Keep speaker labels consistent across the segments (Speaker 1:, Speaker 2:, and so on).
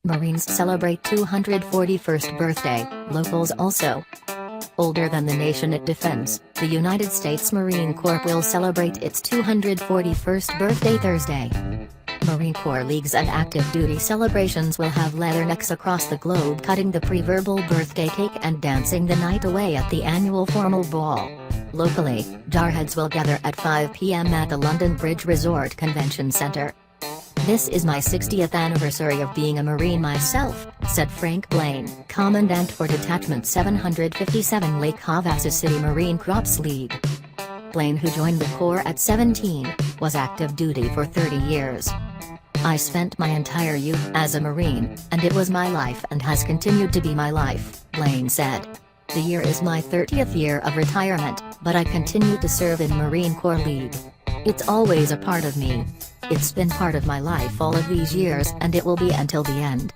Speaker 1: Marines celebrate 241st birthday, locals also. Older than the nation it defends, the United States Marine Corps will celebrate its 241st birthday Thursday. Marine Corps leagues and active duty celebrations will have leathernecks across the globe cutting the pre-verbal birthday cake and dancing the night away at the annual formal ball. Locally, jarheads will gather at 5 p.m. at the London Bridge Resort Convention Centre. "This is my 60th anniversary of being a Marine myself," said Frank Blaine, Commandant for Detachment 757 Lake Havasu City Marine Corps League. Blaine, who joined the Corps at 17, was active duty for 30 years. "I spent my entire youth as a Marine, and it was my life and has continued to be my life," Blaine said. "The year is my 30th year of retirement, but I continue to serve in Marine Corps League. It's always a part of me. It's been part of my life all of these years and it will be until the end."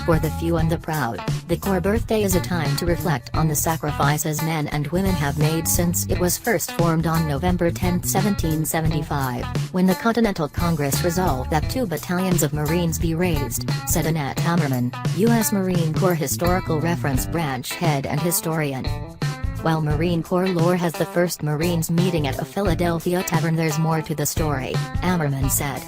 Speaker 1: For the few and the proud, the Corps birthday is a time to reflect on the sacrifices men and women have made since it was first formed on November 10, 1775, when the Continental Congress resolved that 2 battalions of Marines be raised, said Annette Hammerman, U.S. Marine Corps Historical Reference Branch Head and Historian. While Marine Corps lore has the first Marines meeting at a Philadelphia tavern, there's more to the story, Ammerman said.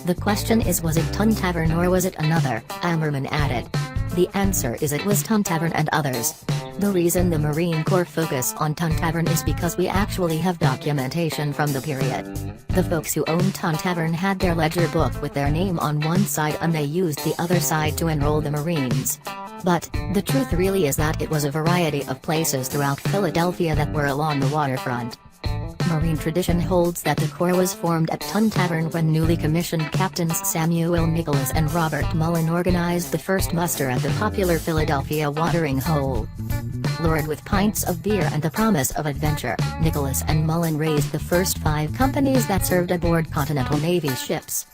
Speaker 1: "The question is, was it Tun Tavern or was it another?" Ammerman added. "The answer is it was Tun Tavern and others. The reason the Marine Corps focus on Tun Tavern is because we actually have documentation from the period. The folks who owned Tun Tavern had their ledger book with their name on one side and they used the other side to enroll the Marines. But, the truth really is that it was a variety of places throughout Philadelphia that were along the waterfront." Marine tradition holds that the Corps was formed at Tun Tavern when newly commissioned Captains Samuel Nicholas and Robert Mullen organized the first muster at the popular Philadelphia watering hole. Lured with pints of beer and the promise of adventure, Nicholas and Mullen raised the first 5 companies that served aboard Continental Navy ships.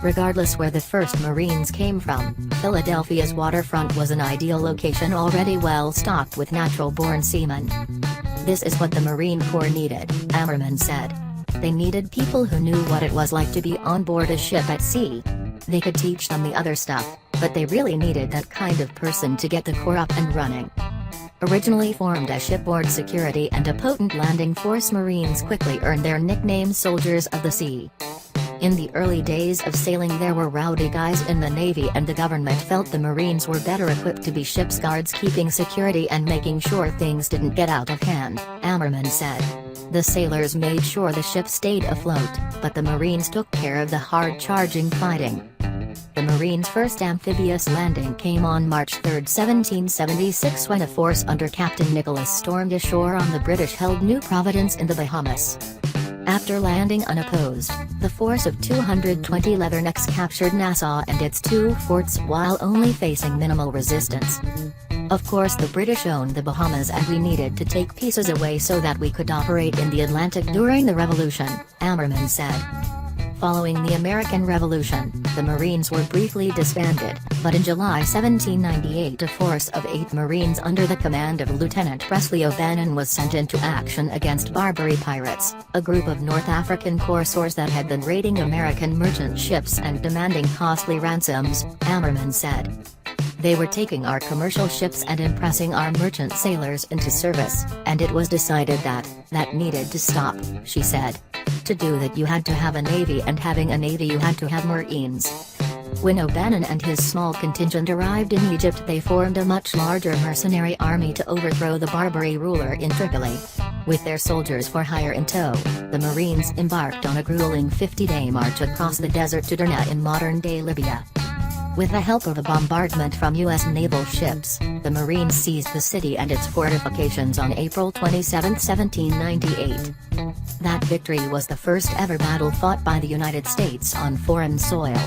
Speaker 1: Regardless where the first Marines came from, Philadelphia's waterfront was an ideal location already well stocked with natural-born seamen. "This is what the Marine Corps needed," Ammerman said. "They needed people who knew what it was like to be on board a ship at sea. They could teach them the other stuff, but they really needed that kind of person to get the Corps up and running." Originally formed as shipboard security and a potent landing force, Marines quickly earned their nickname Soldiers of the Sea. In the early days of sailing there were rowdy guys in the Navy and the government felt the Marines were better equipped to be ship's guards, keeping security and making sure things didn't get out of hand, Ammerman said. "The sailors made sure the ship stayed afloat, but the Marines took care of the hard-charging fighting." The Marines' first amphibious landing came on March 3, 1776 when a force under Captain Nicholas stormed ashore on the British-held New Providence in the Bahamas. After landing unopposed, the force of 220 Leathernecks captured Nassau and its 2 forts while only facing minimal resistance. "Of course the British owned the Bahamas and we needed to take pieces away so that we could operate in the Atlantic during the Revolution," Ammerman said. Following the American Revolution, the Marines were briefly disbanded, but in July 1798 a force of 8 Marines under the command of Lieutenant Presley O'Bannon was sent into action against Barbary pirates, a group of North African corsairs that had been raiding American merchant ships and demanding costly ransoms, Ammerman said. "They were taking our commercial ships and impressing our merchant sailors into service, and it was decided that needed to stop," she said. "To do that you had to have a navy, and having a navy you had to have Marines." When O'Bannon and his small contingent arrived in Egypt, they formed a much larger mercenary army to overthrow the Barbary ruler in Tripoli. With their soldiers for hire in tow, the Marines embarked on a grueling 50-day march across the desert to Derna in modern-day Libya. With the help of a bombardment from U.S. naval ships, the Marines seized the city and its fortifications on April 27, 1798. That victory was the first ever battle fought by the United States on foreign soil.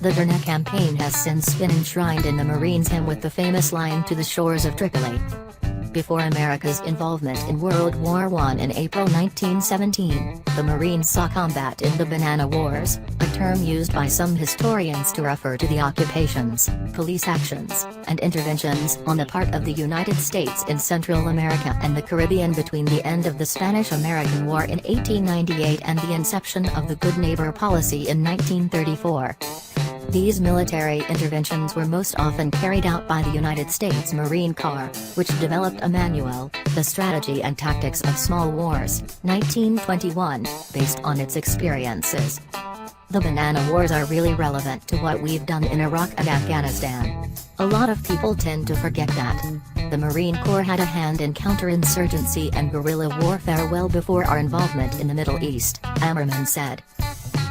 Speaker 1: The Derna campaign has since been enshrined in the Marines' hymn with the famous line "To the shores of Tripoli." Before America's involvement in World War I in April 1917, the Marines saw combat in the Banana Wars, a term used by some historians to refer to the occupations, police actions, and interventions on the part of the United States in Central America and the Caribbean between the end of the Spanish-American War in 1898 and the inception of the Good Neighbor policy in 1934. These military interventions were most often carried out by the United States Marine Corps, which developed a manual, The Strategy and Tactics of Small Wars, 1921, based on its experiences. The Banana Wars are really relevant to what we've done in Iraq and Afghanistan. A lot of people tend to forget that. The Marine Corps had a hand in counterinsurgency and guerrilla warfare well before our involvement in the Middle East, Ammerman said.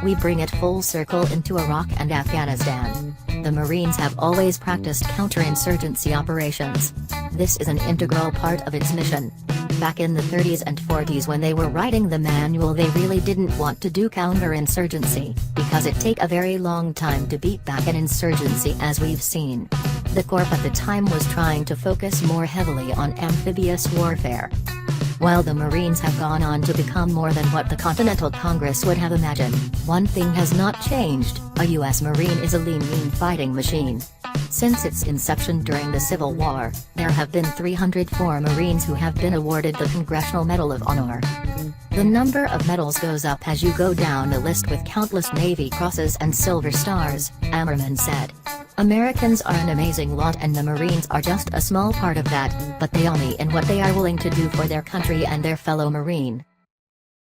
Speaker 1: We bring it full circle into Iraq and Afghanistan. The Marines have always practiced counterinsurgency operations. This is an integral part of its mission. Back in the 30s and 40s when they were writing the manual, they really didn't want to do counterinsurgency, because it take a very long time to beat back an insurgency, as we've seen. The Corps at the time was trying to focus more heavily on amphibious warfare. While the Marines have gone on to become more than what the Continental Congress would have imagined, one thing has not changed: a U.S. Marine is a lean, mean fighting machine. Since its inception during the Civil War, there have been 304 Marines who have been awarded the Congressional Medal of Honor. The number of medals goes up as you go down the list, with countless Navy Crosses and Silver Stars, Ammerman said. Americans are an amazing lot, and the Marines are just a small part of that, but they only in what they are willing to do for their country and their fellow Marine.